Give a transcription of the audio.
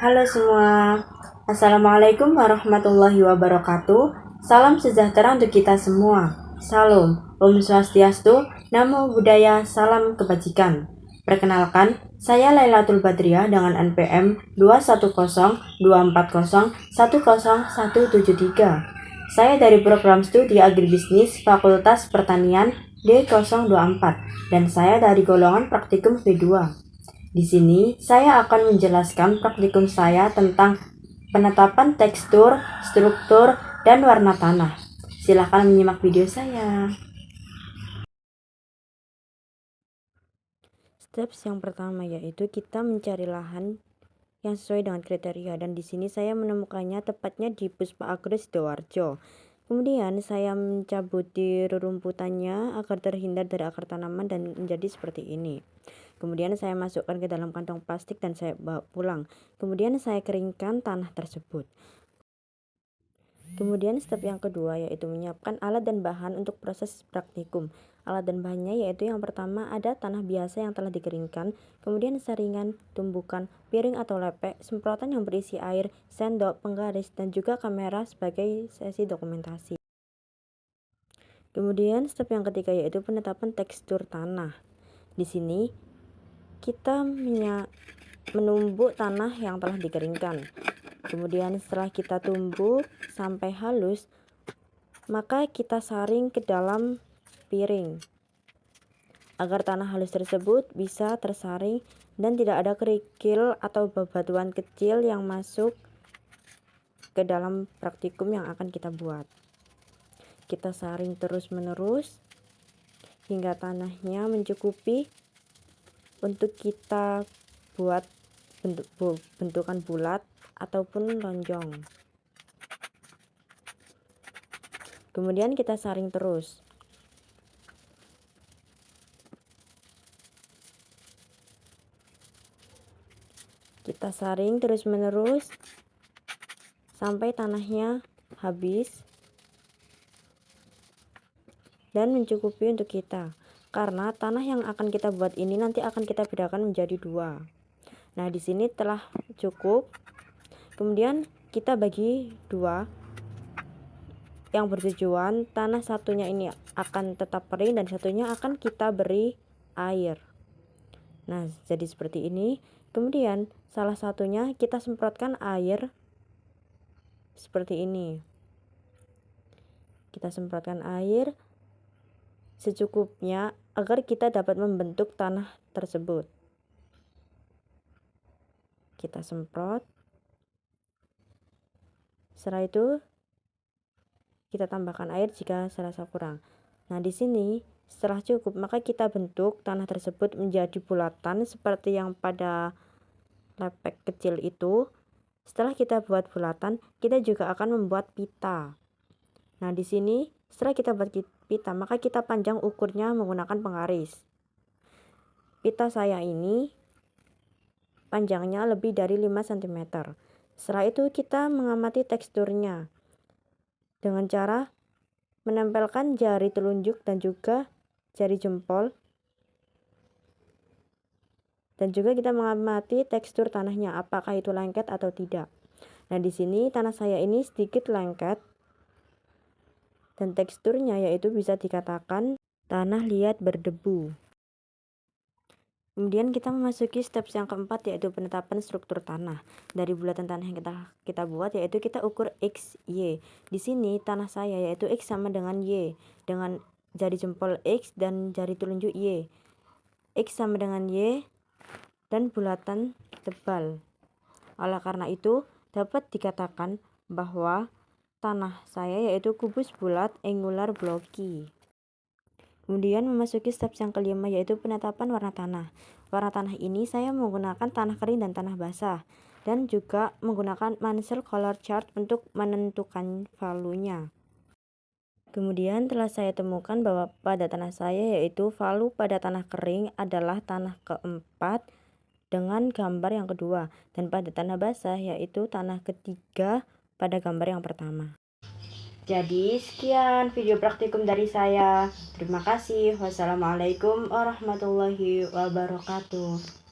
Halo semua, Assalamualaikum warahmatullahi wabarakatuh. Salam sejahtera untuk kita semua. Salam, Om Swastiastu, Namo Buddhaya, Salam Kebajikan. Perkenalkan, saya Lailatul Badriah dengan NPM 21024010173. Saya dari program studi agribisnis Fakultas Pertanian D024 dan saya dari golongan praktikum V2. Di sini, saya akan menjelaskan praktikum saya tentang penetapan tekstur, struktur, dan warna tanah. Silahkan menyimak video saya. Steps yang pertama yaitu kita mencari lahan yang sesuai dengan kriteria, dan di sini saya menemukannya tepatnya di Puspa Agro Sidoarjo. Kemudian saya mencabut di rerumputannya agar terhindar dari akar tanaman dan menjadi seperti ini. Kemudian saya masukkan ke dalam kantong plastik dan saya bawa pulang. Kemudian saya keringkan tanah tersebut. Kemudian step yang kedua yaitu menyiapkan alat dan bahan untuk proses praktikum. Alat dan bahannya yaitu yang pertama ada tanah biasa yang telah dikeringkan, kemudian saringan, tumbukan, piring atau lepek, semprotan yang berisi air, sendok, penggaris, dan juga kamera sebagai sesi dokumentasi. Kemudian step yang ketiga yaitu penetapan tekstur tanah. Di sini kita menumbuk tanah yang telah dikeringkan. Kemudian setelah kita tumbuk sampai halus, maka kita saring ke dalam piring agar tanah halus tersebut bisa tersaring dan tidak ada kerikil atau bebatuan kecil yang masuk ke dalam praktikum yang akan kita buat. Kita saring terus-menerus hingga tanahnya mencukupi untuk kita buat bentukan bulat ataupun lonjong. Kemudian kita saring terus. Kita saring terus-menerus sampai tanahnya habis dan mencukupi untuk kita. Karena tanah yang akan kita buat ini nanti akan kita bedakan menjadi dua. Nah, di sini telah cukup. Kemudian kita bagi dua, yang bertujuan tanah satunya ini akan tetap kering dan satunya akan kita beri air. Nah, jadi seperti ini. Kemudian salah satunya kita semprotkan air seperti ini. Kita semprotkan air secukupnya agar kita dapat membentuk tanah tersebut. Kita semprot. Setelah itu kita tambahkan air jika serasa kurang. Nah, di sini setelah cukup maka kita bentuk tanah tersebut menjadi bulatan seperti yang pada lepek kecil itu. Setelah kita buat bulatan, kita juga akan membuat pita. Nah, di sini setelah kita buat pita, maka kita panjang ukurnya menggunakan penggaris. Pita saya ini panjangnya lebih dari 5 cm. Setelah itu kita mengamati teksturnya dengan cara menempelkan jari telunjuk dan juga jari jempol, dan juga kita mengamati tekstur tanahnya apakah itu lengket atau tidak. Nah, di sini tanah saya ini sedikit lengket dan teksturnya yaitu bisa dikatakan tanah liat berdebu. Kemudian kita memasuki steps yang keempat yaitu penetapan struktur tanah. Dari bulatan tanah yang kita buat yaitu kita ukur X, Y. Di sini tanah saya yaitu X sama dengan Y dengan jari jempol X dan jari telunjuk Y. X sama dengan Y dan bulatan tebal. Oleh karena itu dapat dikatakan bahwa tanah saya yaitu kubus bulat angular blocky. Kemudian memasuki steps yang kelima yaitu penetapan warna tanah. Warna tanah ini saya menggunakan tanah kering dan tanah basah dan juga menggunakan Mansell Color Chart untuk menentukan value-nya. Kemudian telah saya temukan bahwa pada tanah saya yaitu value pada tanah kering adalah tanah keempat dengan gambar yang kedua, dan pada tanah basah yaitu tanah ketiga pada gambar yang pertama. Jadi sekian video praktikum dari saya. Terima kasih. Wassalamualaikum warahmatullahi wabarakatuh.